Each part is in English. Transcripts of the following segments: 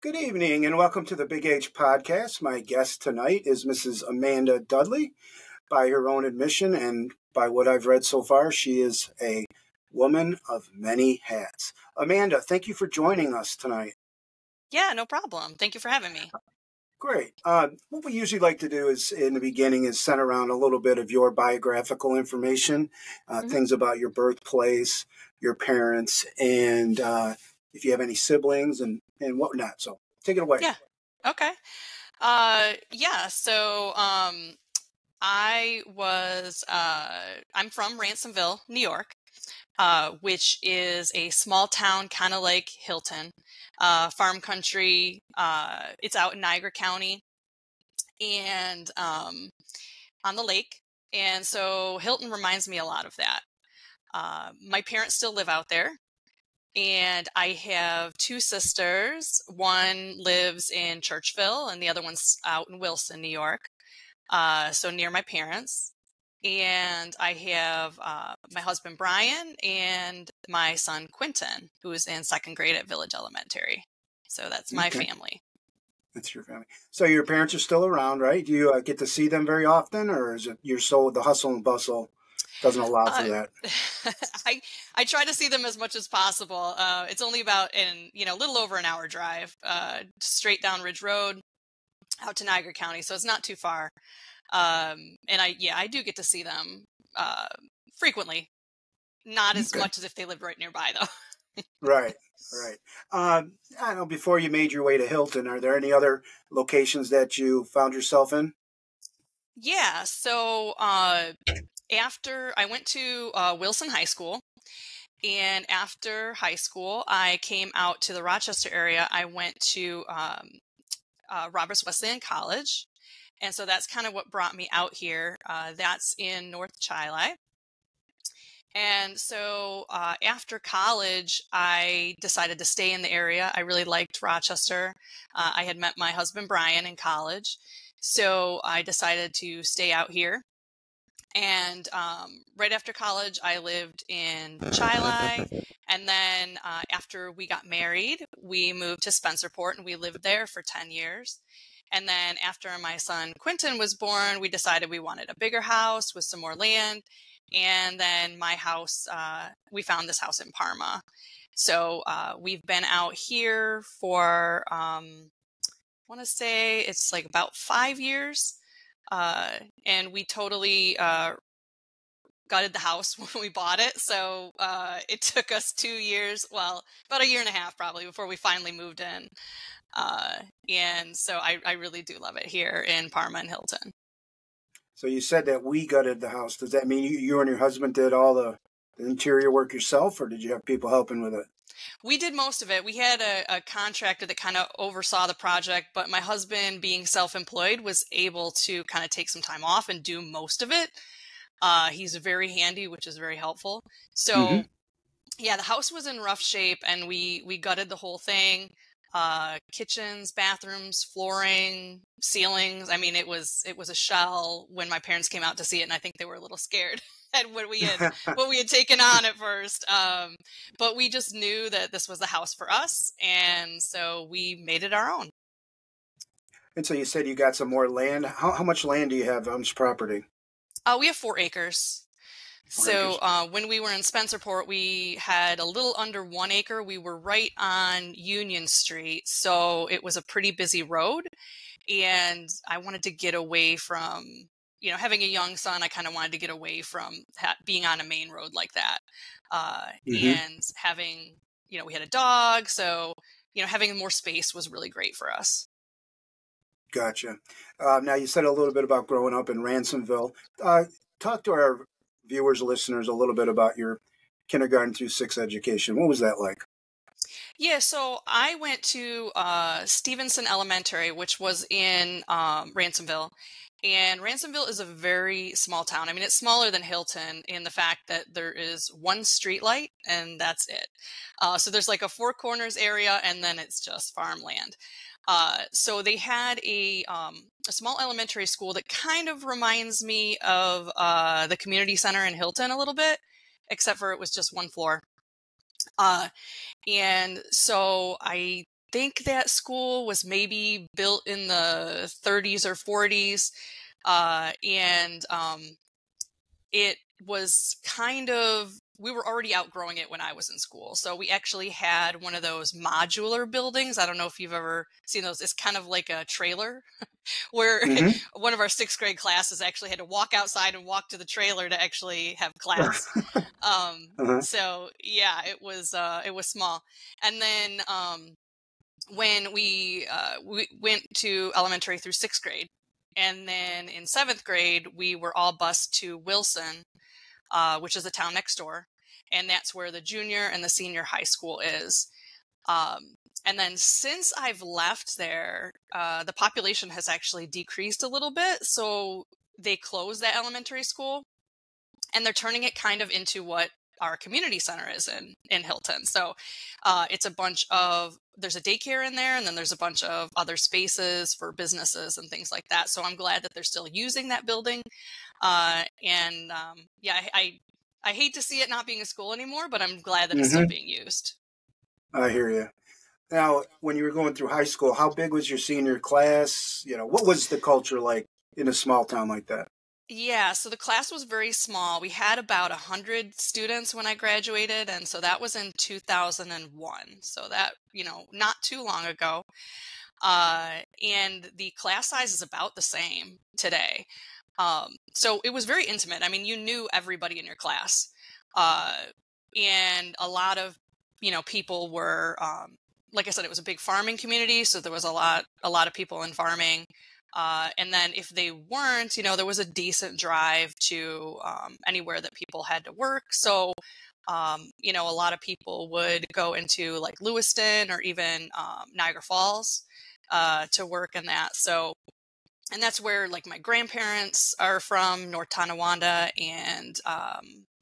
Good evening and welcome to the Big H podcast. My guest tonight is Mrs. Amanda Dudley. By her own admission and by what I've read so far, she is a woman of many hats. Amanda, thank you for joining us tonight. Yeah, no problem. Thank you for having me. Great. What we usually like to do is, in the beginning, is send around a little bit of your biographical information, things about your birthplace, your parents, and if you have any siblings and whatnot. So take it away. Yeah. Okay. I'm from Ransomville, New York, which is a small town, kind of like Hilton, farm country. It's out in Niagara County and on the lake. And so Hilton reminds me a lot of that. My parents still live out there. And I have two sisters. One lives in Churchville and the other one's out in Wilson, New York. So near my parents. And I have my husband, Brian, and my son, Quentin, who is in second grade at Village Elementary. So that's my family. That's your family. So your parents are still around, right? Do you get to see them very often, or is it you're so the hustle and bustle doesn't allow for that? I try to see them as much as possible. It's only about a little over an hour drive, straight down Ridge Road out to Niagara County. So it's not too far. And I do get to see them, frequently, not as much as if they lived right nearby though. Right. I know before you made your way to Hilton, are there any other locations that you found yourself in? Yeah. So, after I went to Wilson High School, and after high school, I came out to the Rochester area. I went to Roberts Wesleyan College, and so that's kind of what brought me out here. That's in North Chili. And so after college, I decided to stay in the area. I really liked Rochester. I had met my husband, Brian, in college. So I decided to stay out here. And right after college, I lived in Chili. And then after we got married, we moved to Spencerport, and we lived there for 10 years. And then after my son Quentin was born, we decided we wanted a bigger house with some more land. And then my house, we found this house in Parma. So we've been out here for, I want to say it's like about 5 years. And we totally gutted the house when we bought it. So it took us 2 years, well, about a year and a half probably before we finally moved in. And so I really do love it here in Parma and Hilton. So you said that we gutted the house. Does that mean you and your husband did all the interior work yourself, or did you have people helping with it? We did most of it. We had a contractor that kind of oversaw the project, but my husband, being self-employed, was able to kind of take some time off and do most of it. He's very handy, which is very helpful. So yeah, the house was in rough shape, and we gutted the whole thing. Kitchens, bathrooms, flooring, ceilings. I mean, it was a shell when my parents came out to see it, and I think they were a little scared at what we had taken on at first. But we just knew that this was the house for us, and so we made it our own. And so you said you got some more land. How much land do you have on this property? We have 4 acres. So when we were in Spencerport, we had a little under 1 acre. We were right on Union Street, so it was a pretty busy road. And I wanted to get away from, having a young son. I kind of wanted to get away from being on a main road like that. And having, we had a dog, so, having more space was really great for us. Gotcha. Now, you said a little bit about growing up in Ransomville. Talk to our viewers, listeners, a little bit about your kindergarten through 6th education. What was that like? Yeah, so I went to Stevenson Elementary, which was in Ransomville. And Ransomville is a very small town. I mean, it's smaller than Hilton in the fact that there is one street light, and that's it. So there's like a Four Corners area, and then it's just farmland. So they had a small elementary school that kind of reminds me of the community center in Hilton a little bit, except for it was just one floor. And so I think that school was maybe built in the 30s or 40s. And it was kind of, we were already outgrowing it when I was in school. So we actually had one of those modular buildings. I don't know if you've ever seen those. It's kind of like a trailer where Mm-hmm. one of our sixth grade classes actually had to walk outside and walk to the trailer to actually have class. Uh-huh. So yeah, it was small. And then when we went to elementary through sixth grade, and then in seventh grade, we were all bused to Wilson, which is the town next door. And that's where the junior and the senior high school is. And then since I've left there, the population has actually decreased a little bit. So they closed that elementary school, and they're turning it kind of into what our community center is in Hilton. So it's a bunch of, there's a daycare in there, and then there's a bunch of other spaces for businesses and things like that. So I'm glad that they're still using that building. Yeah, I hate to see it not being a school anymore, but I'm glad that it's still Mm-hmm. being used. I hear you. Now, when you were going through high school, how big was your senior class? What was the culture like in a small town like that? Yeah, so the class was very small. We had about 100 students when I graduated, and so that was in 2001. So that, not too long ago. And the class size is about the same today. So it was very intimate. I mean, you knew everybody in your class. And a lot of, people were, like I said, it was a big farming community. So there was a lot of people in farming. And then if they weren't, there was a decent drive to anywhere that people had to work. So, a lot of people would go into like Lewiston or even Niagara Falls to work in that. So, and that's where like my grandparents are from, North Tonawanda and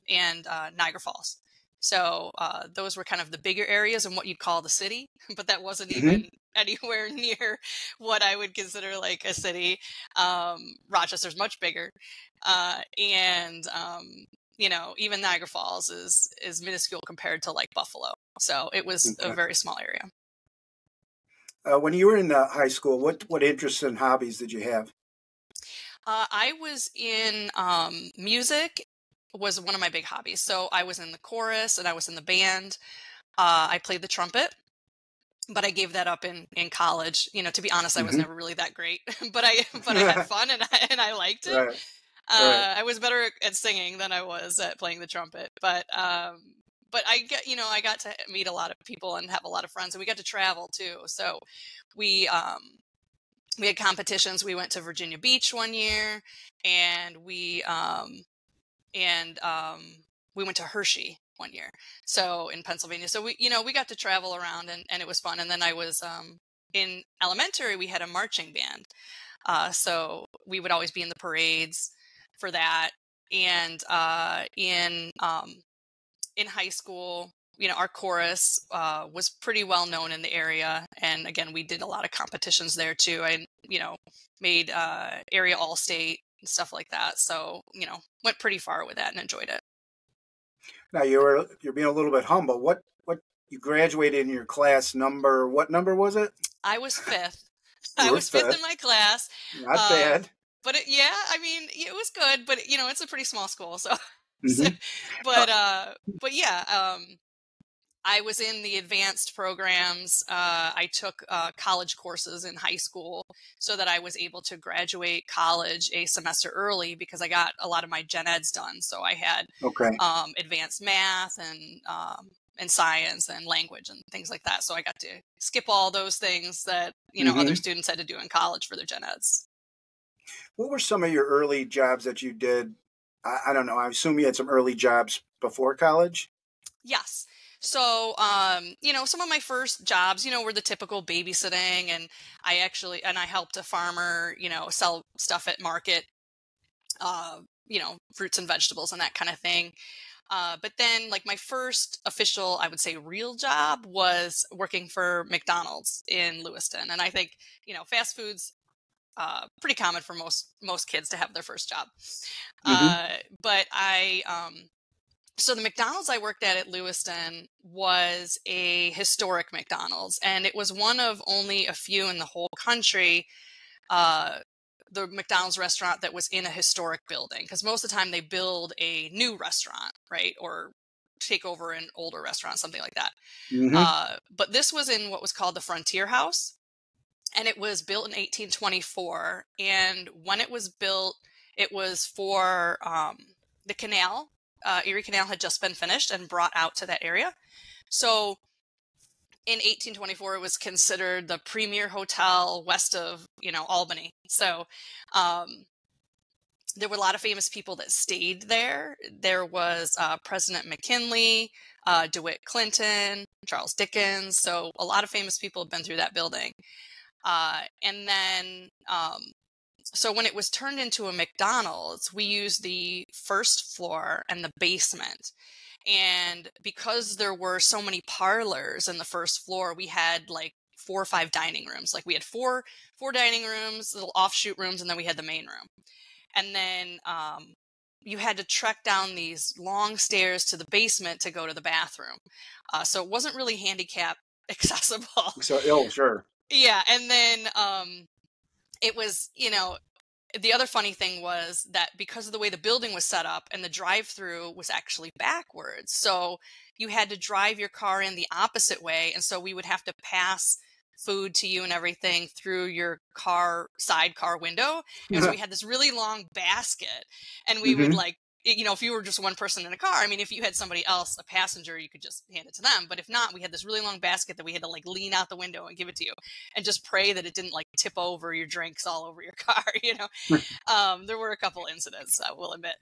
Niagara Falls. So those were kind of the bigger areas and what you'd call the city, but that wasn't Mm-hmm. even anywhere near what I would consider like a city. Rochester's much bigger, and even Niagara Falls is minuscule compared to like Buffalo. So it was a Okay. very small area. When you were in high school, what interests and hobbies did you have? I was in music was one of my big hobbies. So I was in the chorus and I was in the band. I played the trumpet, but I gave that up in college. To be honest, I was Mm-hmm. never really that great, but I had fun and I liked it. Right. Right. I was better at singing than I was at playing the trumpet, but I got to meet a lot of people and have a lot of friends, and we got to travel too. So we we had competitions. We went to Virginia Beach one year, and and we went to Hershey one year. So in Pennsylvania. So we got to travel around, and it was fun. And then I was in elementary. We had a marching band, so we would always be in the parades for that. And in high school, our chorus was pretty well known in the area. And again, we did a lot of competitions there too. I, made area all-state and stuff like that. So, went pretty far with that and enjoyed it. Now you're being a little bit humble. What you graduated in your class number? What number was it? I was fifth. You I were was fifth in fifth. my class. Not bad. But yeah, I mean, it was good, but it's a pretty small school. So, so Mm-hmm. Uh, but yeah, I was in the advanced programs. I took college courses in high school so that I was able to graduate college a semester early because I got a lot of my gen eds done. So I had okay. advanced math and science and language and things like that. So I got to skip all those things that other Mm-hmm. students had to do in college for their gen eds. What were some of your early jobs that you did? I don't know. I assume you had some early jobs before college. Yes. So, some of my first jobs, were the typical babysitting, and I helped a farmer, sell stuff at market, fruits and vegetables and that kind of thing. But then like my first official, I would say real job was working for McDonald's in Lewiston. And I think, fast food's pretty common for most kids to have their first job. Mm-hmm. But So the McDonald's I worked at Lewiston was a historic McDonald's, and it was one of only a few in the whole country, uh, the McDonald's restaurant that was in a historic building. Because most of the time they build a new restaurant, right? Or take over an older restaurant, something like that. Mm-hmm. But this was in what was called the Frontier House, and it was built in 1824. And when it was built, it was for the canal. Erie Canal had just been finished and brought out to that area. So in 1824, it was considered the premier hotel west of, Albany. So there were a lot of famous people that stayed there. There was President McKinley, DeWitt Clinton, Charles Dickens. So a lot of famous people have been through that building. And then, so when it was turned into a McDonald's, we used the first floor and the basement. And because there were so many parlors in the first floor, we had like 4 or 5 dining rooms. Like we had four dining rooms, little offshoot rooms, and then we had the main room. And then you had to trek down these long stairs to the basement to go to the bathroom. So it wasn't really handicap accessible. So, oh, sure. Yeah. And then it was, the other funny thing was that because of the way the building was set up and the drive-through was actually backwards. So you had to drive your car in the opposite way. And so we would have to pass food to you and everything through your sidecar window. And so we had this really long basket, and we would like, if you were just one person in a car, I mean, if you had somebody else, a passenger, you could just hand it to them. But if not, we had this really long basket that we had to like lean out the window and give it to you and just pray that it didn't like tip over your drinks all over your car, There were a couple incidents, I will admit.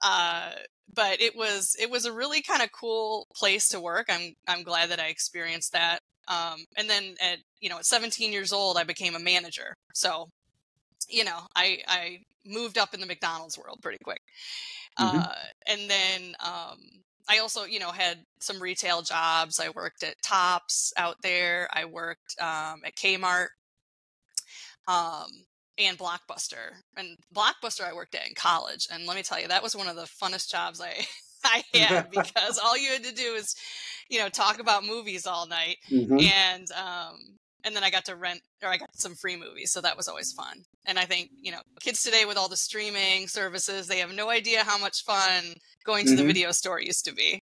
But it was a really kind of cool place to work. I'm glad that I experienced that. And then at 17 years old, I became a manager. So, I moved up in the McDonald's world pretty quick. And then, I also, had some retail jobs. I worked at Tops out there. I worked, at Kmart, and Blockbuster. And Blockbuster I worked at in college. And let me tell you, that was one of the funnest jobs I had, because all you had to do is, talk about movies all night. And then I got some free movies. So that was always fun. And I think, kids today with all the streaming services, they have no idea how much fun going to the video store used to be.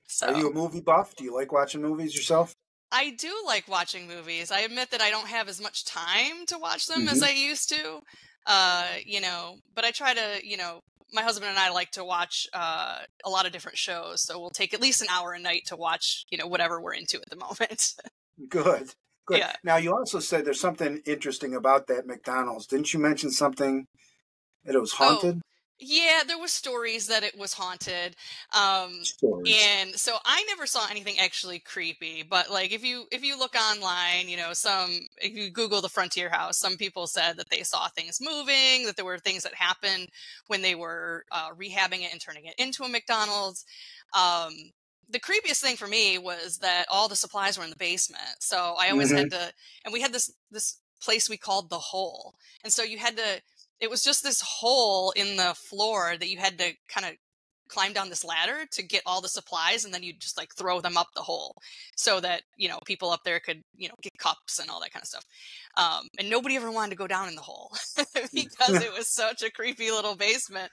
So, are you a movie buff? Do you like watching movies yourself? I do like watching movies. I admit that I don't have as much time to watch them as I used to, but I try to, my husband and I like to watch a lot of different shows. So we'll take at least an hour a night to watch, whatever we're into at the moment. Good. Yeah. Now, you also said there's something interesting about that McDonald's. Didn't you mention something that it was haunted? Yeah, there was stories that it was haunted. Stories. And so I never saw anything actually creepy, but like if you look online, if you Google the Frontier House, some people said that they saw things moving, that there were things that happened when they were rehabbing it and turning it into a McDonald's. The creepiest thing for me was that all the supplies were in the basement. So I always had to, and we had this place we called the hole. And so it was just this hole in the floor that you had to kind of climb down this ladder to get all the supplies, and then you just like throw them up the hole so that, people up there could, get cups and all that kind of stuff. And nobody ever wanted to go down in the hole because it was such a creepy little basement.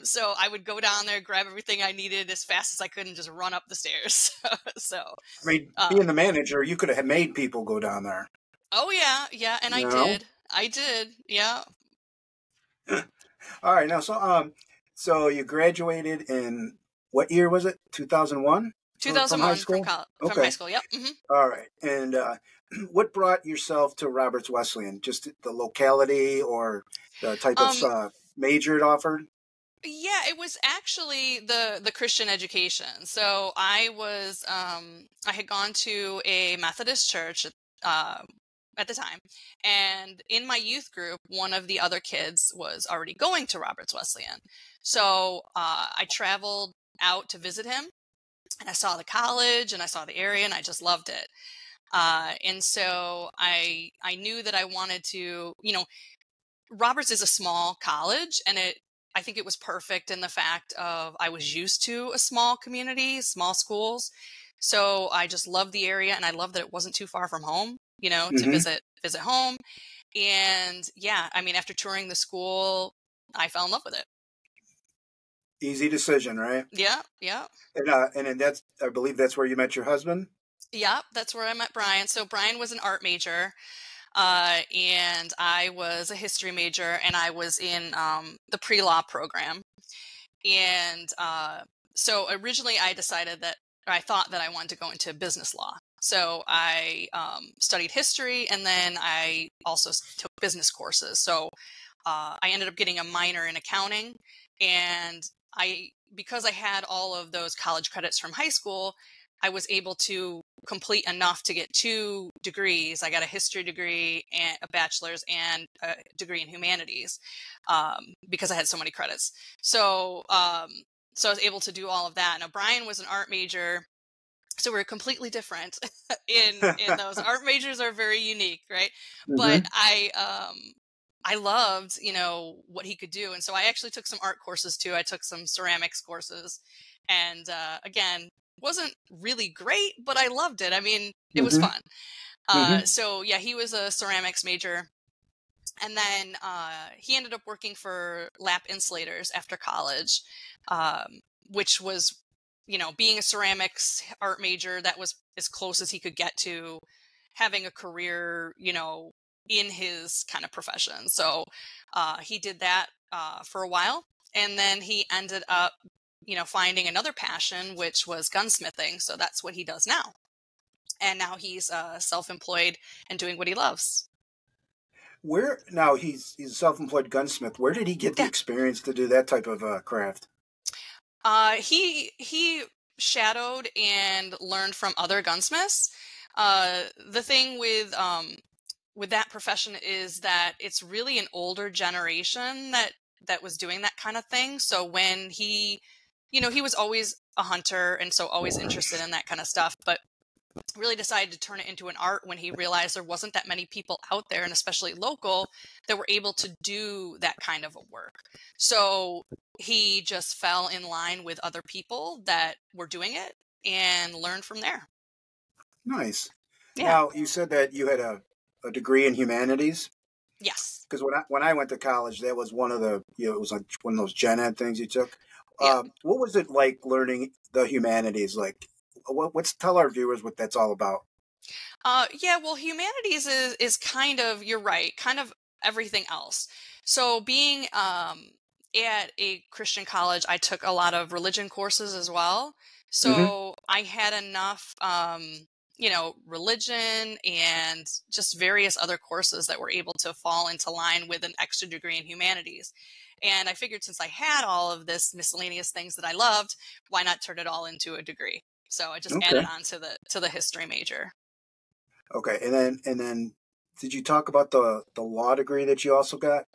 So I would go down there, grab everything I needed as fast as I could, and just run up the stairs. So, I mean, being the manager, you could have made people go down there. Oh yeah. And I did. Yeah. All right. Now, so you graduated in what year was it? 2001? 2001 from high school? From high school. Yep. All right. And what brought yourself to Roberts Wesleyan? Just the locality or the type of major it offered? Yeah, it was actually the Christian education. So I had gone to a Methodist church at the time, and in my youth group, one of the other kids was already going to Roberts Wesleyan. So I traveled out to visit him, and I saw the college and I saw the area, and I just loved it. And so I knew that I wanted to, Roberts is a small college, and I think it was perfect in the fact of I was used to a small community, small schools. So I just loved the area, and I loved that it wasn't too far from home, to Hmm. visit home. And yeah, I mean, after touring the school, I fell in love with it. Easy decision, right? Yeah, yeah. And then that's, I believe that's where you met your husband. Yeah, that's where I met Brian. So Brian was an art major, and I was a history major, and I was in the pre-law program. And so originally I decided that, or I thought that I wanted to go into business law. So I studied history, and then I also took business courses. So I ended up getting a minor in accounting, and because I had all of those college credits from high school, I was able to complete enough to get 2 degrees. I got a history degree and a bachelor's and a degree in humanities, because I had so many credits. So, so I was able to do all of that. Now, Brian was an art major, so we're completely different in those. Art majors are very unique, right? But Hmm. I loved, what he could do. And so I actually took some art courses too. I took some ceramics courses, and again, wasn't really great, but I loved it. I mean, it was Hmm. fun. Hmm. So yeah, he was a ceramics major. And then he ended up working for lap insulators after college, which was, being a ceramics art major, that was as close as he could get to having a career, in his kind of profession. So he did that for a while. And then he ended up, finding another passion, which was gunsmithing. So that's what he does now. And now he's self-employed and doing what he loves. Where now he's a self-employed gunsmith. Where did he get the Yeah. experience to do that type of craft? He shadowed and learned from other gunsmiths. The thing with that profession is that it's really an older generation that was doing that kind of thing. So when he was always a hunter, and so always interested in that kind of stuff, but really decided to turn it into an art when he realized there wasn't that many people out there, and especially local, that were able to do that kind of a work. So he just fell in line with other people that were doing it and learned from there. Nice. Yeah. Now you said that you had a degree in humanities. Yes. Because when I went to college, that was one of the it was like one of those gen ed things you took. Yeah. What was it like learning the humanities? Like, what's tell our viewers what that's all about? Yeah, well, humanities is kind of, you're right, kind of everything else. So being at a Christian college, I took a lot of religion courses as well. Hmm. So I had enough, religion and just various other courses that were able to fall into line with an extra degree in humanities. And I figured, since I had all of this miscellaneous things that I loved, why not turn it all into a degree? So I just added Okay. on to the history major. Okay. And then, did you talk about the law degree that you also got?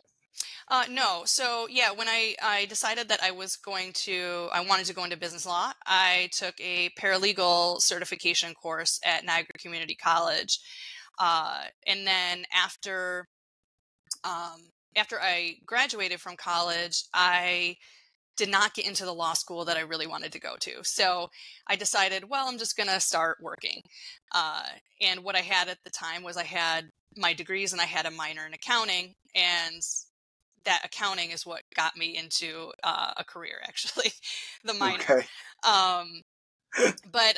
No. So yeah, when I decided that I wanted to go into business law, I took a paralegal certification course at Niagara Community College. And then after I graduated from college, I did not get into the law school that I really wanted to go to. So I decided, well, I'm just going to start working. Uh, and what I had at the time was I had my degrees, and I had a minor in accounting, and that accounting is what got me into a career, actually, the minor. Okay. Um, but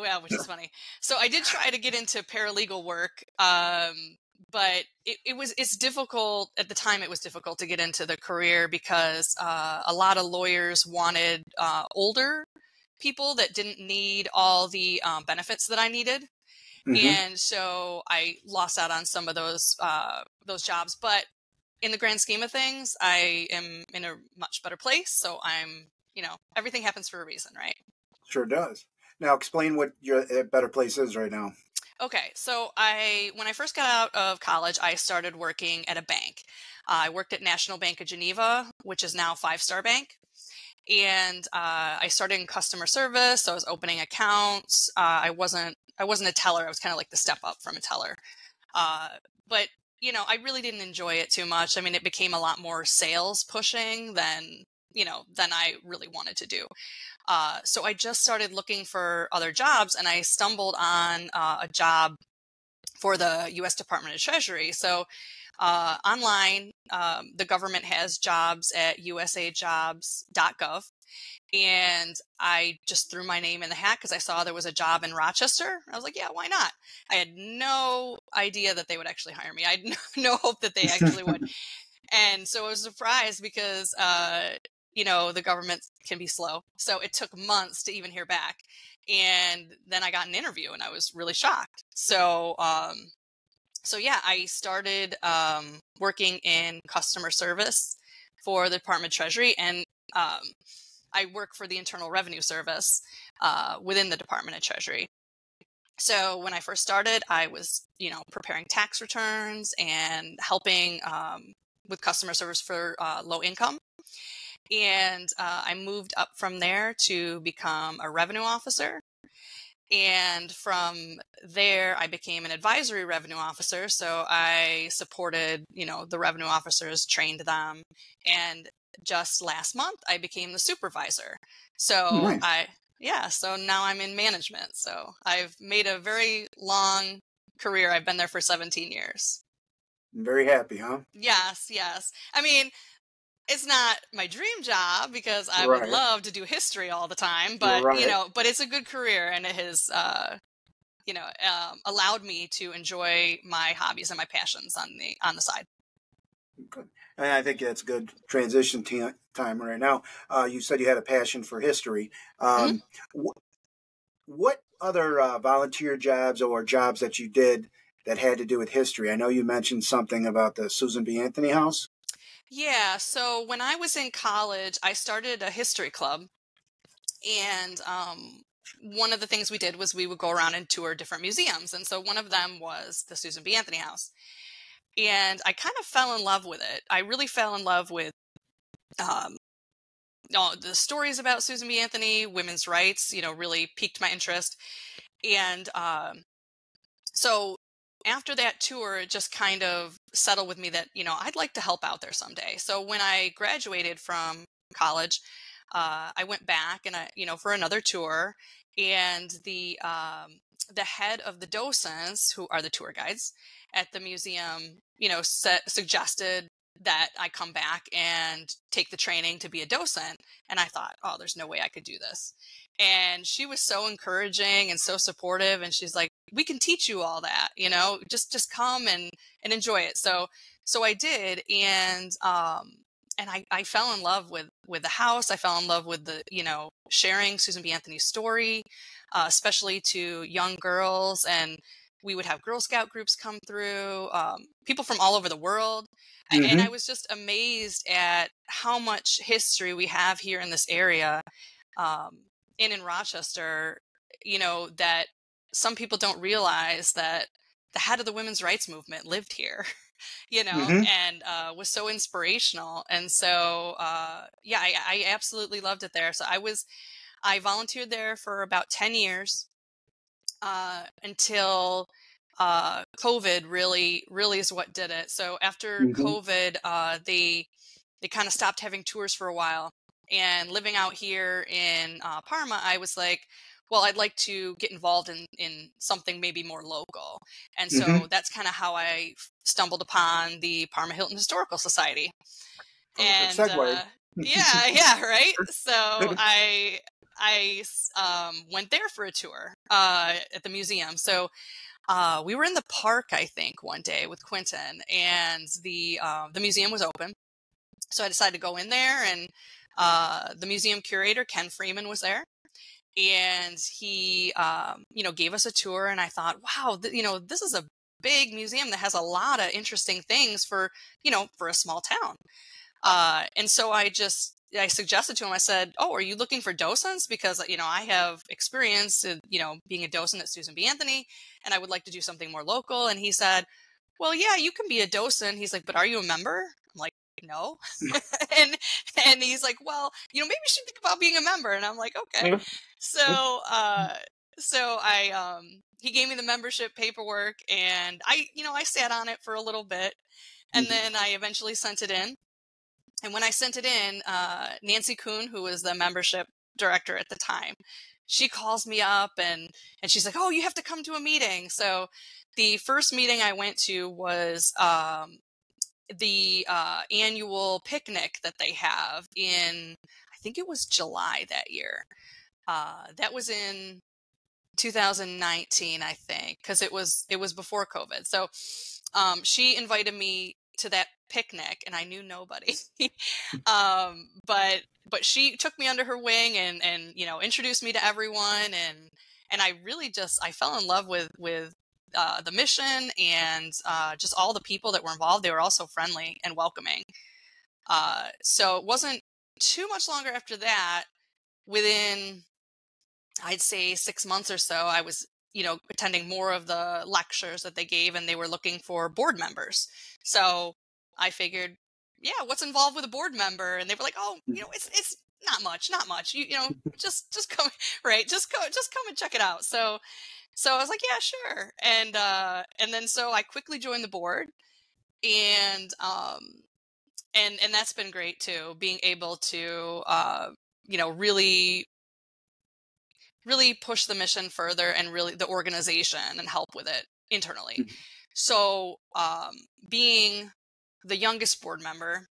well, which is funny. So I did try to get into paralegal work, but it's difficult at the time. It was difficult to get into the career because a lot of lawyers wanted older people that didn't need all the benefits that I needed. Hmm. And so I lost out on some of those jobs. But in the grand scheme of things, I am in a much better place. So everything happens for a reason, right? Sure does. Now explain what your better place is right now. Okay, so when I first got out of college, I started working at a bank. I worked at National Bank of Geneva, which is now Five Star Bank. And I started in customer service. So I was opening accounts. I wasn't a teller. I was kind of like the step up from a teller. Uh, but I really didn't enjoy it too much. I mean, it became a lot more sales pushing than I really wanted to do. So I just started looking for other jobs, and I stumbled on a job for the U.S. Department of Treasury. So online, the government has jobs at usajobs.gov. And I just threw my name in the hat because I saw there was a job in Rochester. I was like, yeah, why not? I had no idea that they would actually hire me. I had no hope that they actually would. And so I was surprised because, the government can be slow. So it took months to even hear back. And then I got an interview and I was really shocked. So yeah, I started working in customer service for the Department of Treasury. And I work for the Internal Revenue Service within the Department of Treasury. So when I first started, I was, preparing tax returns and helping with customer service for low income. And I moved up from there to become a revenue officer. And from there, I became an advisory revenue officer. So I supported, the revenue officers, trained them. And just last month, I became the supervisor. So Nice. so now I'm in management. So I've made a very long career. I've been there for 17 years. I'm very happy, huh? Yes, yes. I mean, it's not my dream job because I would Right. love to do history all the time, but Right. but it's a good career, and it has allowed me to enjoy my hobbies and my passions on the side. Good. And I think that's good transition time right now. You said you had a passion for history. Hmm. Wh- what other volunteer jobs or jobs that you did that had to do with history? I know you mentioned something about the Susan B. Anthony House. Yeah, so when I was in college, I started a history club, and one of the things we did was we would go around and tour different museums, and so one of them was the Susan B. Anthony House. And I kind of fell in love with it. I really fell in love with um, the stories about Susan B. Anthony, women's rights, really piqued my interest. And so after that tour, it just kind of settled with me that, I'd like to help out there someday. So when I graduated from college, I went back and for another tour, and the head of the docents, who are the tour guides at the museum, suggested that I come back and take the training to be a docent. And I thought, oh, there's no way I could do this. And she was so encouraging and so supportive. And she's like, we can teach you all that, just come and enjoy it. So I did. And I fell in love with the house. I fell in love with sharing Susan B. Anthony's story, especially to young girls. And we would have Girl Scout groups come through, people from all over the world. And I Mm-hmm. was just amazed at how much history we have here in this area, and in Rochester, that some people don't realize that the head of the women's rights movement lived here, Mm-hmm. and was so inspirational. And so, I absolutely loved it there. So I volunteered there for about 10 years, until COVID really, really is what did it. So after Mm-hmm. COVID, they kind of stopped having tours for a while. And living out here in Parma, I was like, well, I'd like to get involved in something maybe more local. And Mm-hmm. so that's kind of how I stumbled upon the Parma Hilton Historical Society. Perfect And segue. yeah, yeah, right. So I went there for a tour at the museum. So we were in the park, I think, one day with Quentin, and the museum was open. So I decided to go in there, and the museum curator, Ken Freeman, was there. And he, gave us a tour, and I thought, wow, this is a big museum that has a lot of interesting things for a small town. And so I suggested to him, I said, oh, are you looking for docents? Because, I have experience, being a docent at Susan B. Anthony, and I would like to do something more local. And he said, well, yeah, you can be a docent. He's like, but are you a member? I'm like, no. and and he's like, well, maybe you should think about being a member. And I'm like, okay. So So he gave me the membership paperwork, and I sat on it for a little bit, and Mhm. then I eventually sent it in. And when I sent it in, Nancy Kuhn, who was the membership director at the time, she calls me up and she's like, "Oh, you have to come to a meeting." So the first meeting I went to was the annual picnic that they have in, I think it was July that year. That was in 2019, I think, because it was before COVID. So she invited me to that picnic, and I knew nobody. But she took me under her wing and introduced me to everyone, and I really just I fell in love with the mission and just all the people that were involved. They were all so friendly and welcoming. So it wasn't too much longer after that. Within, I'd say, 6 months or so, I was, attending more of the lectures that they gave, and they were looking for board members. So I figured, yeah, what's involved with a board member? And they were like, oh, it's not much, not much. Just come, right? Just come and check it out. So I was like, yeah, sure. And then so I quickly joined the board, and and that's been great too, being able to really really push the mission further, and really the organization, and help with it internally. Mhm. So being the youngest board member,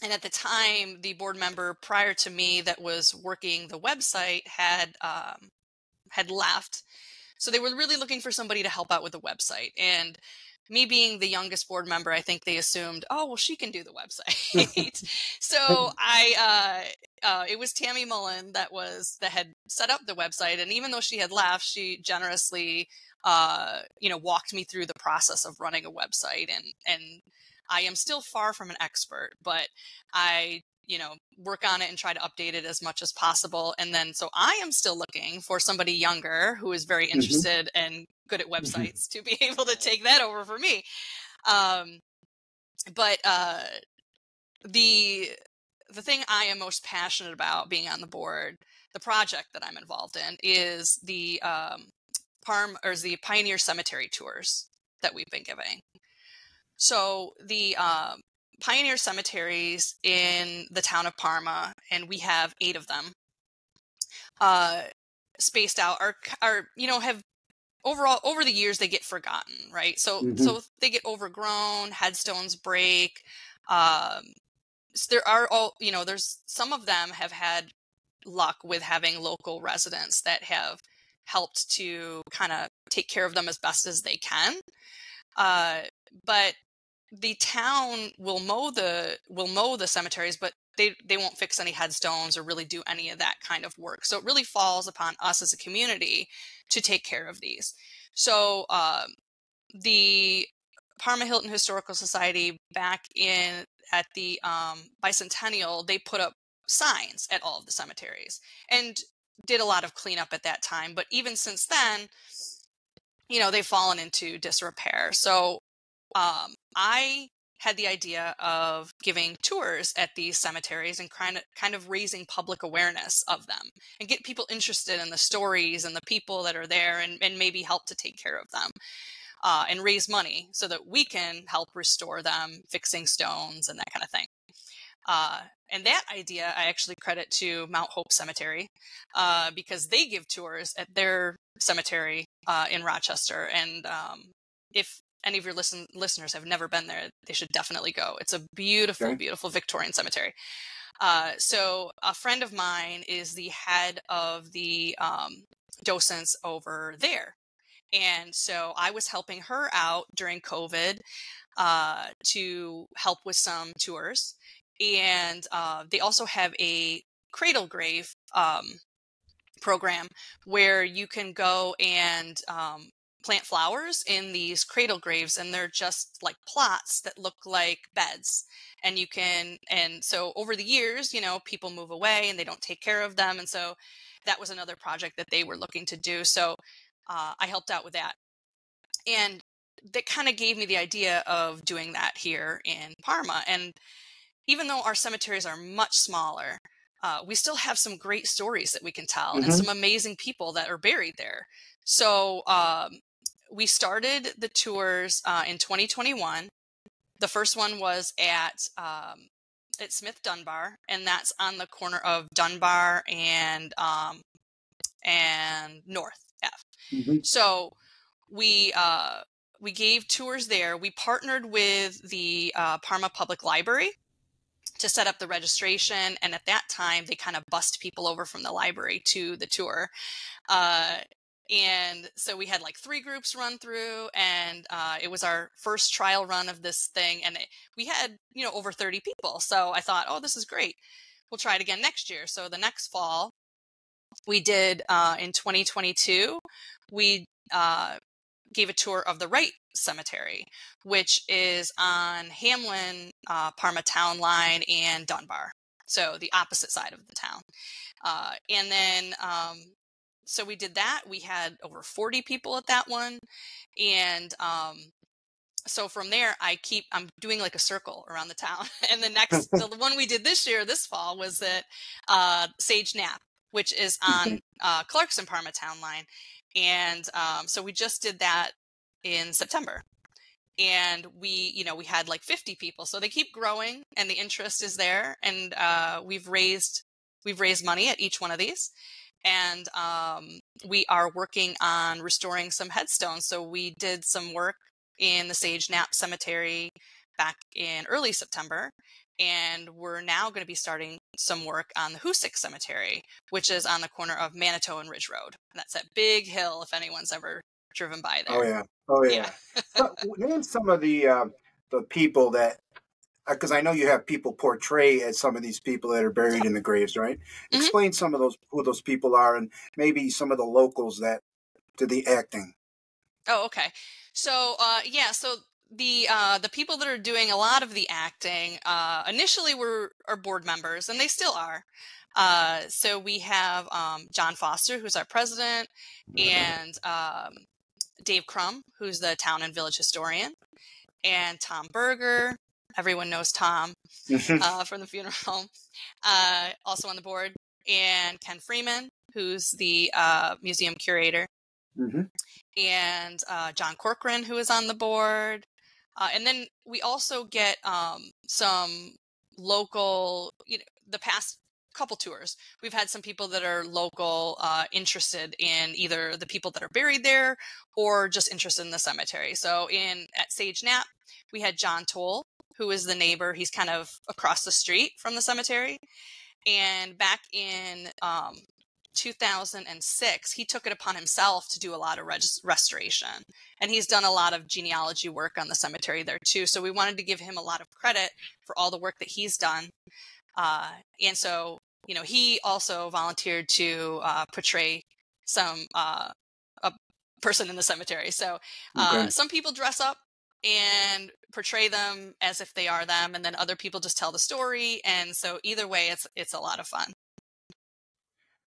and at the time the board member prior to me that was working the website had left. So they were really looking for somebody to help out with the website. And me being the youngest board member, I think they assumed, oh, well, she can do the website. So it was Tammy Mullen that had set up the website. And even though she had left, she generously, walked me through the process of running a website. And I am still far from an expert, but I work on it and try to update it as much as possible. And then, so I am still looking for somebody younger who is very Mhm. interested and good at Mhm. websites to be able to take that over for me. Um, but the thing I am most passionate about being on the board, the project that I'm involved in, is the the Pioneer Cemetery tours that we've been giving. So the pioneer cemeteries in the town of Parma, and we have 8 of them, uh, spaced out, are have overall over the years they get forgotten, right? So Mhm. they get overgrown, headstones break. So there are there's some of them have had luck with having local residents that have helped to kind of take care of them as best as they can. Uh, but the town will mow the cemeteries, but they won't fix any headstones or really do any of that kind of work. So it really falls upon us as a community to take care of these. So the Parma Hilton Historical Society, back at the bicentennial, they put up signs at all of the cemeteries and did a lot of cleanup at that time. But even since then, they've fallen into disrepair. So I had the idea of giving tours at these cemeteries and kind of raising public awareness of them, and get people interested in the stories and the people that are there, and maybe help to take care of them, and raise money so that we can help restore them, fixing stones and that kind of thing. And that idea I actually credit to Mount Hope Cemetery, because they give tours at their cemetery in Rochester. And if any of your listeners have never been there, they should definitely go. It's a beautiful, Okay. beautiful Victorian cemetery. So a friend of mine is the head of the docents over there. And so I was helping her out during COVID to help with some tours. And they also have a cradle grave program where you can go and plant flowers in these cradle graves, and they're just like plots that look like beds. And so over the years, people move away and they don't take care of them. And so that was another project that they were looking to do. So I helped out with that. And that kind of gave me the idea of doing that here in Parma. And even though our cemeteries are much smaller, we still have some great stories that we can tell and Hmm. some amazing people that are buried there. So we started the tours in 2021. The first one was at Smith Dunbar, and that's on the corner of Dunbar and North F. Hmm. So we gave tours there. We partnered with the Parma Public Library to set up the registration, and at that time they kind of bussed people over from the library to the tour. And so we had like 3 groups run through, and it was our first trial run of this thing, and we had over 30 people. So I thought, oh, this is great, we'll try it again next year. So the next fall we did, in 2022, we gave a tour of the Wright Cemetery, which is on Hamlin, Parma Town Line, and Dunbar, so the opposite side of the town. And then so we did that. We had over 40 people at that one, and so from there I'm doing like a circle around the town. And the one we did this fall was at Sage Nap, which is on Clarkson Parma Town Line. And so we just did that in September, and we had like 50 people. So they keep growing, and the interest is there. And we've raised money at each one of these, and we are working on restoring some headstones. So we did some work in the Sage Nap Cemetery back in early September, and we're now going to be starting some work on the Hoosick Cemetery, which is on the corner of Manitou and Ridge Road. And that's that big hill, if anyone's ever driven by Oh there. yeah, oh Yeah. yeah. So name some of the people that, because I know you have people portray as some of these people that are buried in the graves, right? Hmm. Explain some of those, who those people are, and maybe some of the locals that do the acting. Oh, okay. So, yeah, so the people that are doing a lot of the acting initially are board members, and they still are. So we have John Foster, who's our president, and Dave Crum, who's the town and village historian, and Tom Berger. Everyone knows Tom from the funeral home, also on the board, and Ken Freeman, who's the museum curator, Hmm. and John Corcoran, who is on the board. And then we also get some local, the past couple tours, we've had some people that are local, interested in either the people that are buried there or just interested in the cemetery. So at Sage Nap, we had John Toll, who is the neighbor. He's kind of across the street from the cemetery. And back in 2006, he took it upon himself to do a lot of restoration. And he's done a lot of genealogy work on the cemetery there too. So we wanted to give him a lot of credit for all the work that he's done. And so, he also volunteered to portray a person in the cemetery. So Okay. some people dress up and portray them as if they are them, and then other people just tell the story. And so either way, it's a lot of fun.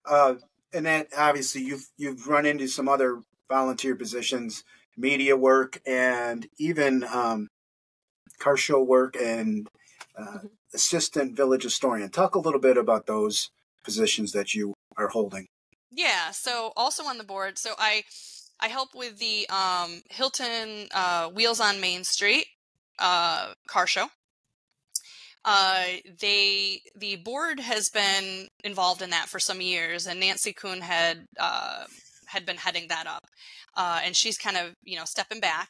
Uh, and then obviously you've run into some other volunteer positions, media work, and even car show work, and Mhm. assistant village historian. Talk a little bit about those positions that you are holding. Yeah, so also on the board, so I help with the Hilton Wheels on Main Street car show. The board has been involved in that for some years, and Nancy Kuhn had been heading that up, and she's kind of stepping back,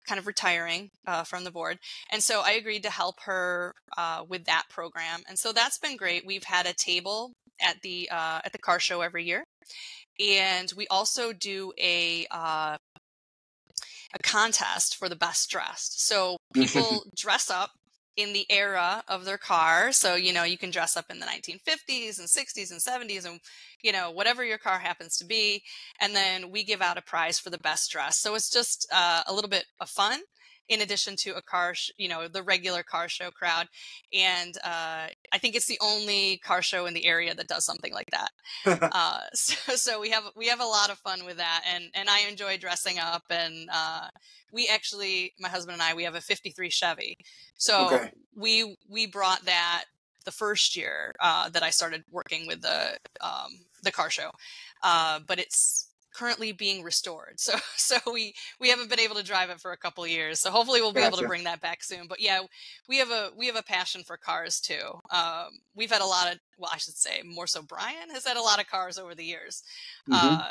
kind of retiring from the board, and so I agreed to help her with that program, and so that's been great. We've had a table at the car show every year, and we also do a contest for the best dressed. So people dress up in the era of their car. So, you can dress up in the 1950s and 60s and 70s and, whatever your car happens to be. And then we give out a prize for the best dress. So it's just a little bit of fun in addition to the regular car show crowd. And I think it's the only car show in the area that does something like that. So we have a lot of fun with that, and I enjoy dressing up. And my husband and I, we have a '53 Chevy, so Okay. we brought that the first year that I started working with the car show, but it's currently being restored. So we haven't been able to drive it for a couple of years. So hopefully we'll be able to bring that back soon. But yeah, we have a passion for cars too. We've had a lot of, well, I should say more so Brian has had a lot of cars over the years.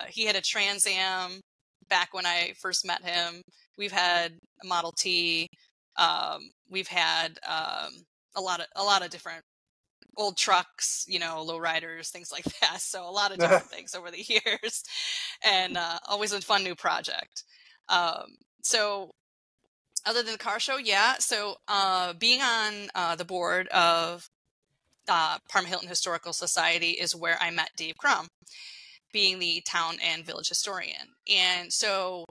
He had a Trans Am back when I first met him. We've had a Model T. We've had a lot of different old trucks, lowriders, things like that. So a lot of different things over the years, and always a fun new project. So other than the car show, yeah. So being on the board of Parma Hilton Historical Society is where I met Dave Crum, being the town and village historian. And so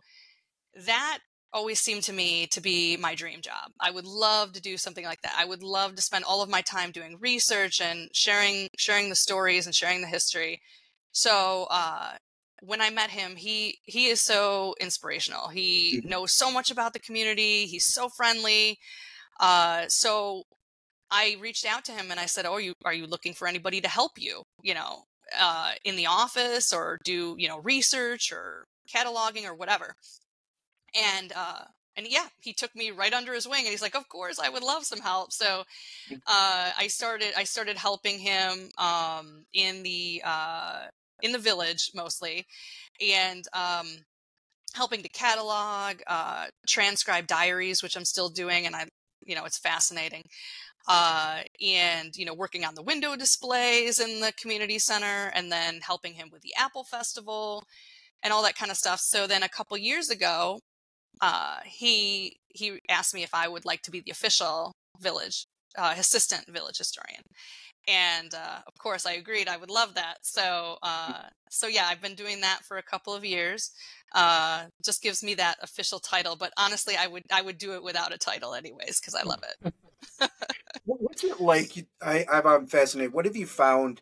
that always seemed to me to be my dream job. I would love to do something like that. I would love to spend all of my time doing research and sharing the stories and sharing the history. So when I met him, he is so inspirational. He knows so much about the community. He's so friendly. So I reached out to him and I said, "Oh, are you looking for anybody to help you? In the office, or do research or cataloging or whatever?" And yeah, he took me right under his wing, and he's like, "Of course, I would love some help." So I started helping him in the village mostly, and helping to catalog, transcribe diaries, which I'm still doing, and it's fascinating. And working on the window displays in the community center, and then helping him with the Apple Festival and all that kind of stuff. So then a couple years ago, he asked me if I would like to be the official assistant village historian. And of course I agreed. I would love that. So yeah, I've been doing that for a couple of years. Just gives me that official title, but honestly I would do it without a title anyways, because I love it. What's it like? I'm fascinated. What have you found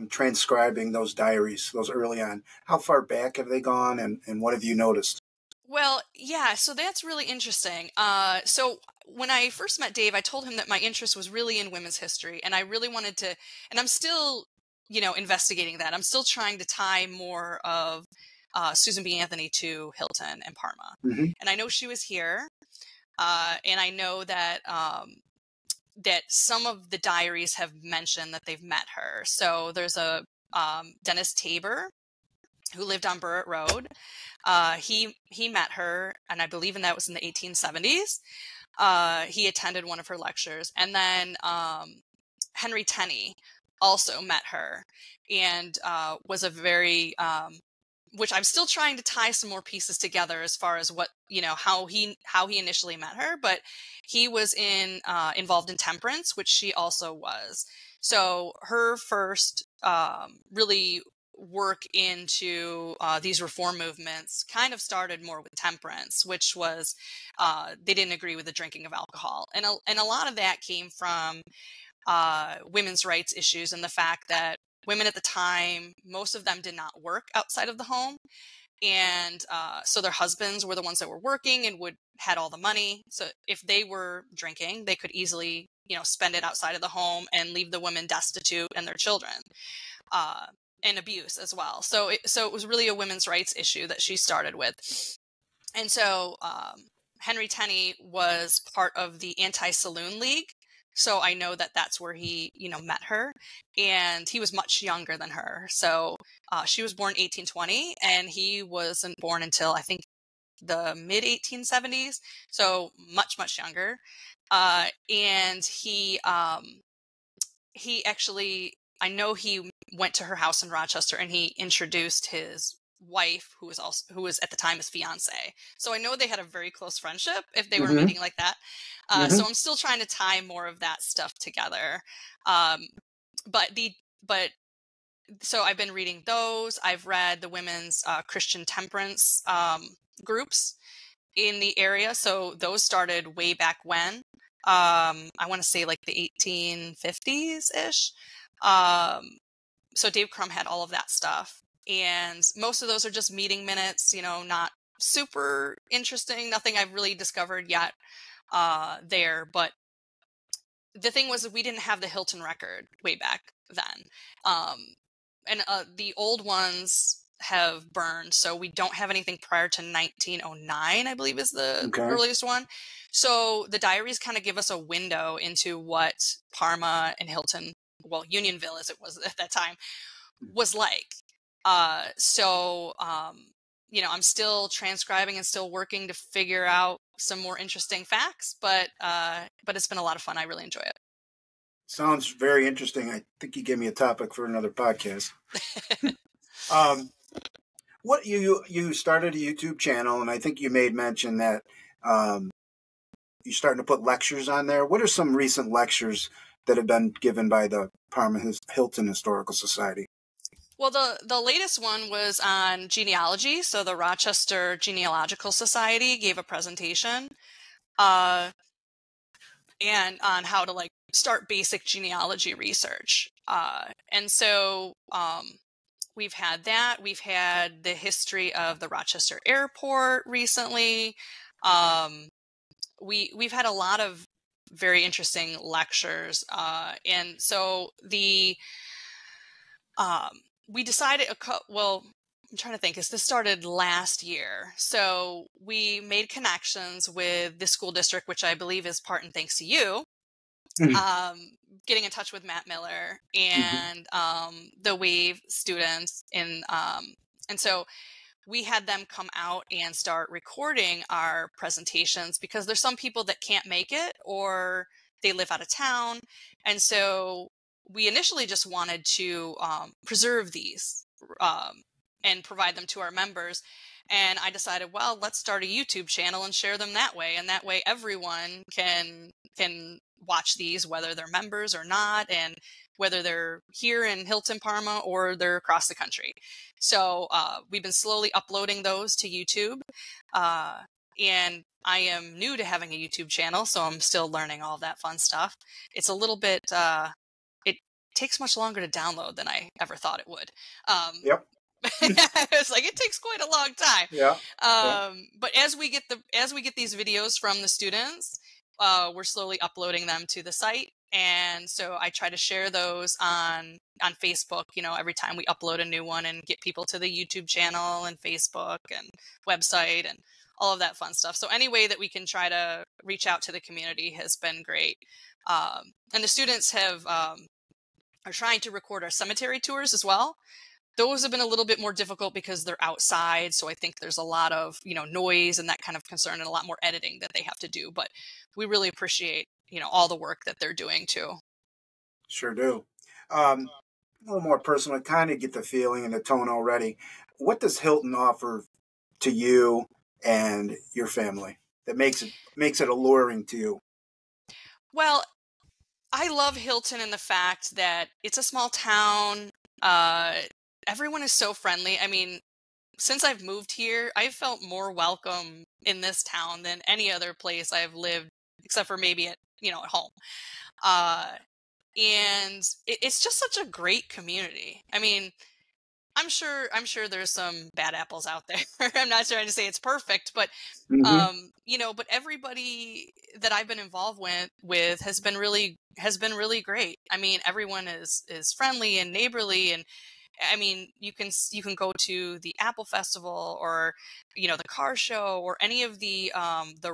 transcribing those diaries, those early on? How far back have they gone, and what have you noticed? Well, yeah, so that's really interesting. So when I first met Dave, I told him that my interest was really in women's history, and I really wanted to, and I'm still, investigating that. I'm still trying to tie more of Susan B. Anthony to Hilton and Parma. And I know she was here, and I know that that some of the diaries have mentioned that they've met her. So there's a Dennis Tabor, who lived on Burritt Road. He met her, and I believe that was in the 1870s. He attended one of her lectures. And then Henry Tenney also met her, and was a very, which I'm still trying to tie some more pieces together as far as what, how he initially met her, but he was involved in temperance, which she also was. So her first really work into these reform movements kind of started more with temperance, which was they didn't agree with the drinking of alcohol, and a lot of that came from women's rights issues, and the fact that women at the time, most of them did not work outside of the home, and so their husbands were the ones that were working and had all the money. So if they were drinking, they could easily spend it outside of the home and leave the women destitute and their children. And abuse as well. So it was really a women's rights issue that she started with. And so Henry Tenney was part of the Anti-Saloon League. So I know that that's where he, met her. And he was much younger than her. So she was born 1820, and he wasn't born until, I think, the mid-1870s. So much, much younger. And he actually, I know he went to her house in Rochester, and he introduced his wife, who was at the time his fiance. So I know they had a very close friendship if they were meeting like that. So I'm still trying to tie more of that stuff together. So I've been reading those. I've read the women's Christian temperance groups in the area. So those started way back when. I want to say like the 1850s-ish. So Dave Crum had all of that stuff. And most of those are just meeting minutes, not super interesting. Nothing I've really discovered yet there. But the thing was that we didn't have the Hilton record way back then. And the old ones have burned, so we don't have anything prior to 1909, I believe is the Okay. earliest one. So the diaries kind of give us a window into what Parma and Hilton, well, Unionville as it was at that time, was like. I'm still transcribing and still working to figure out some more interesting facts, but it's been a lot of fun. I really enjoy it. Sounds very interesting. I think you gave me a topic for another podcast. um, what you started a YouTube channel, and I think you made mention that you're starting to put lectures on there. What are some recent lectures that have been given by the Parma Hilton Historical Society? Well, the latest one was on genealogy. So the Rochester Genealogical Society gave a presentation, and on how to like start basic genealogy research. And so we've had that. We've had the history of the Rochester Airport recently. We've had a lot of very interesting lectures, and so we decided, I'm trying to think, this started last year. So we made connections with the school district, which I believe is part and thanks to you, getting in touch with Matt Miller and the WAVE students. And so we had them come out and start recording our presentations, because there's some people that can't make it or they live out of town. And so we initially just wanted to preserve these and provide them to our members. And I decided, well, let's start a YouTube channel and share them that way. And that way everyone can watch these, whether they're members or not, and whether they're here in Hilton Parma or they're across the country. So we've been slowly uploading those to YouTube. And I am new to having a YouTube channel, so I'm still learning all that fun stuff. It's a little bit, it takes much longer to download than I ever thought it would. Yep. It's like, it takes quite a long time. Yeah. But as we get these videos from the students, we're slowly uploading them to the site. And so I try to share those on Facebook, every time we upload a new one, and get people to the YouTube channel and Facebook and website and all of that fun stuff. So any way that we can try to reach out to the community has been great. And the students are trying to record our cemetery tours as well. Those have been a little bit more difficult because they're outside. So I think there's a lot of, noise and that kind of concern, and a lot more editing that they have to do. But we really appreciate, all the work that they're doing too. Sure do. A little more personal, I kind of get the feeling and the tone already. What does Hilton offer to you and your family that makes it alluring to you? Well, I love Hilton in the fact that it's a small town. Everyone is so friendly. I mean, since I've moved here, I've felt more welcome in this town than any other place I've lived, except for maybe at home. And it's just such a great community. I mean, I'm sure there's some bad apples out there. I'm not trying to say it's perfect, but but everybody that I've been involved with has been really great. I mean, everyone is friendly and neighborly, and I mean, you can go to the Apple Festival, or the car show, or any of the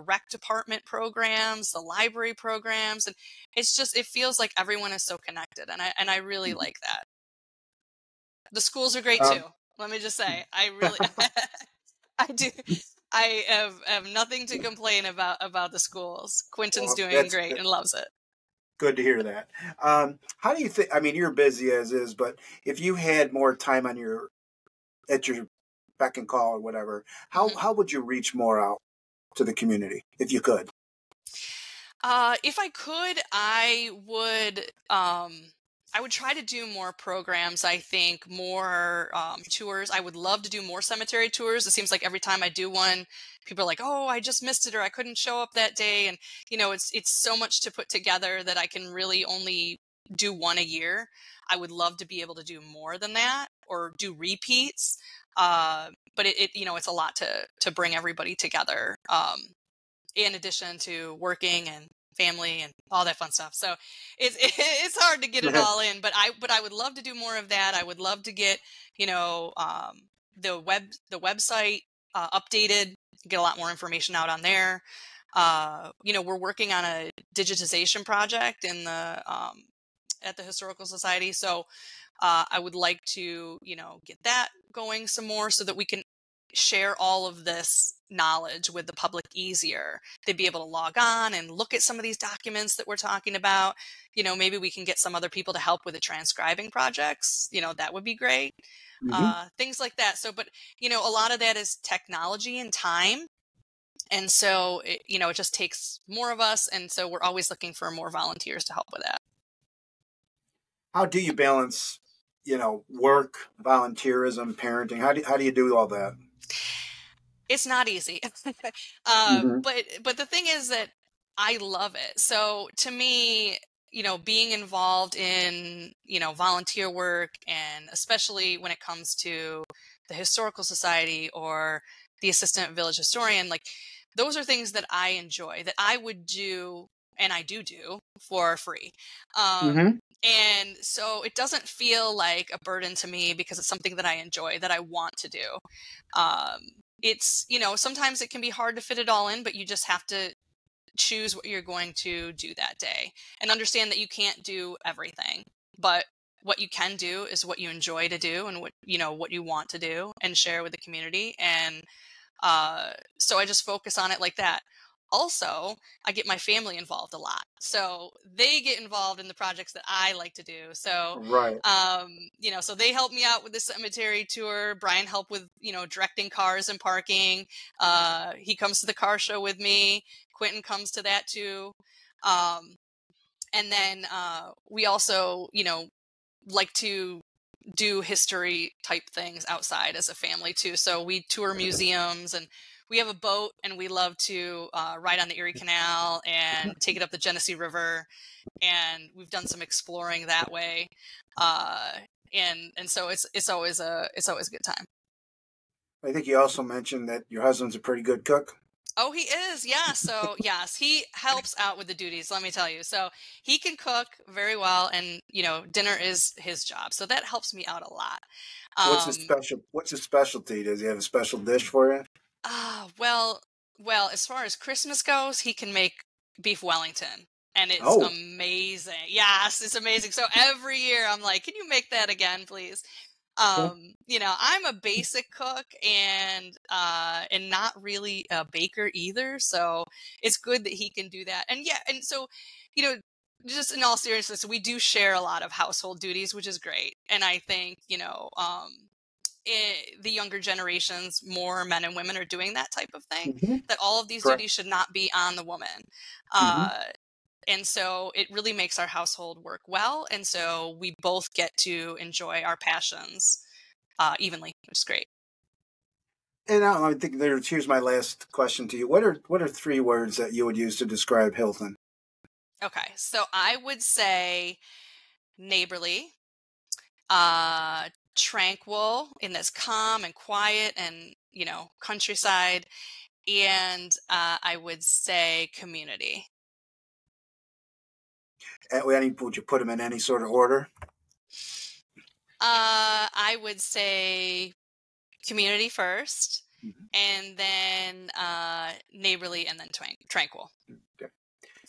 rec department programs, the library programs, and it feels like everyone is so connected, and I really like that. The schools are great too. Let me just say, I really, I do. I have nothing to complain about the schools. Quentin's doing great and loves it. Good to hear that. How do you think? I mean, you're busy as is, but if you had more time at your beck and call or whatever, how would you reach more out to the community if you could? If I could, I would try to do more programs. I think more tours. I would love to do more cemetery tours. It seems like every time I do one, people are like, "Oh, I just missed it," or "I couldn't show up that day." And it's so much to put together that I can really only do one a year. I would love to be able to do more than that, or do repeats. But it's a lot to bring everybody together. In addition to working and family and all that fun stuff. So it's hard to get it all in, but I would love to do more of that. I would love to get, the website updated, get a lot more information out on there. We're working on a digitization project in the at the Historical Society. So I would like to, get that going some more so that we can share all of this knowledge with the public easier. They'd be able to log on and look at some of these documents that we're talking about. Maybe we can get some other people to help with the transcribing projects. That would be great. Things like that. So, but, a lot of that is technology and time. And so, it just takes more of us. And so we're always looking for more volunteers to help with that. How do you balance, work, volunteerism, parenting? How do you do all that? It's not easy. But the thing is that I love it. So to me, being involved in, volunteer work, and especially when it comes to the Historical Society or the assistant village historian, like those are things that I enjoy, that I would do, and I do for free. And so it doesn't feel like a burden to me because it's something that I enjoy, that I want to do. It's, sometimes it can be hard to fit it all in, but you just have to choose what you're going to do that day and understand that you can't do everything. But what you can do is what you enjoy to do and what you want to do and share with the community. And so I just focus on it like that. Also, I get my family involved a lot. So they get involved in the projects that I like to do. So, Right. So they help me out with the cemetery tour. Brian helped with, directing cars and parking. He comes to the car show with me. Quentin comes to that too. And then we also, like to do history type things outside as a family too. So we tour museums, and we have a boat, and we love to ride on the Erie Canal and take it up the Genesee River. And we've done some exploring that way. And so it's always a good time. I think you also mentioned that your husband's a pretty good cook. Oh, he is. Yeah. So yes, he helps out with the duties. Let me tell you. So he can cook very well, and dinner is his job. So that helps me out a lot. What's his specialty? Does he have a special dish for you? Well, as far as Christmas goes, he can make beef Wellington, and it's amazing. Yes, it's amazing. So every year I'm like, can you make that again, please? I'm a basic cook and not really a baker either. So it's good that he can do that. And yeah, and so, just in all seriousness, we do share a lot of household duties, which is great. And I think, the younger generations, more men and women are doing that type of thing, that all of these duties should not be on the woman. And so it really makes our household work well. And so we both get to enjoy our passions evenly, which is great. And I think here's my last question to you. What are 3 words that you would use to describe Hilton? Okay. So I would say neighborly, tranquil, in this calm and quiet and, countryside. And I would say community. Would you put them in any sort of order? I would say community first, and then neighborly, and then tranquil. Okay.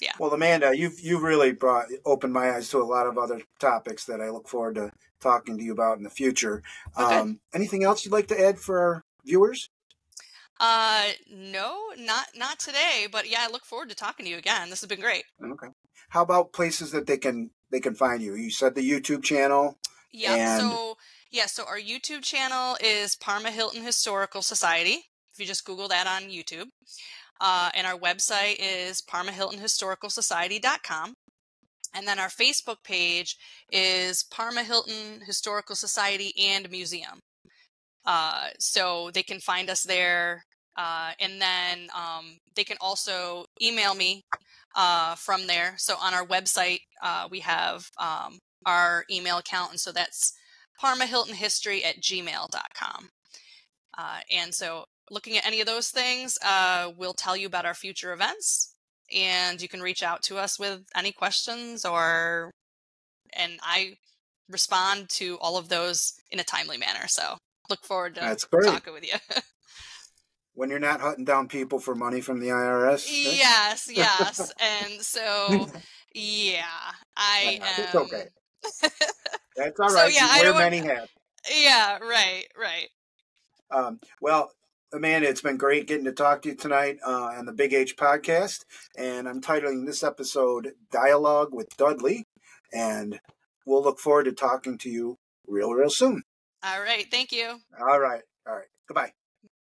Yeah. Well, Amanda, you've really opened my eyes to a lot of other topics that I look forward to talking to you about in the future. Anything else you'd like to add for our viewers? No, not today, but yeah, I look forward to talking to you again. This has been great. Okay. How about places that they can find you? You said the YouTube channel. Yeah. So our YouTube channel is Parma Hilton Historical Society. If you just Google that on YouTube. And our website is parmahiltonhistoricalsociety.com. And then our Facebook page is Parma Hilton Historical Society and Museum. So they can find us there. And then they can also email me from there. So on our website, we have our email account. And so that's parmahiltonhistory@gmail.com. And so looking at any of those things, we'll tell you about our future events. and you can reach out to us with any questions, and I respond to all of those in a timely manner. So look forward to That's great. talking with you. When you're not hunting down people for money from the IRS. Yes, yes. And so, yeah, I It's am. okay. That's all So right. yeah, You I wear don't want. many hats. Yeah, right, right. Well, Amanda, it's been great getting to talk to you tonight on the Big H podcast. And I'm titling this episode Dialogue with Dudley. And we'll look forward to talking to you real soon. All right. Thank you. All right. All right. Goodbye.